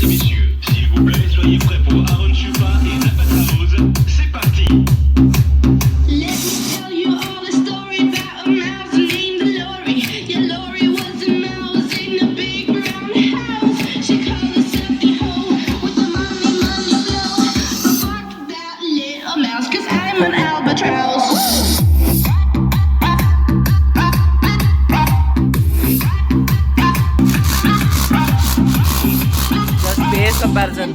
messieurs, s'il vous plaît, soyez prêts pour Aaron Chupa et Albatraoz. C'est parti. Let me tell you all a story about a mouse named Lori. Yeah, Lori was a mouse in a big brown house. She called herself the hoe with the money flow. Fuck that little mouse, 'cause I'm an albatross. Just face comparison.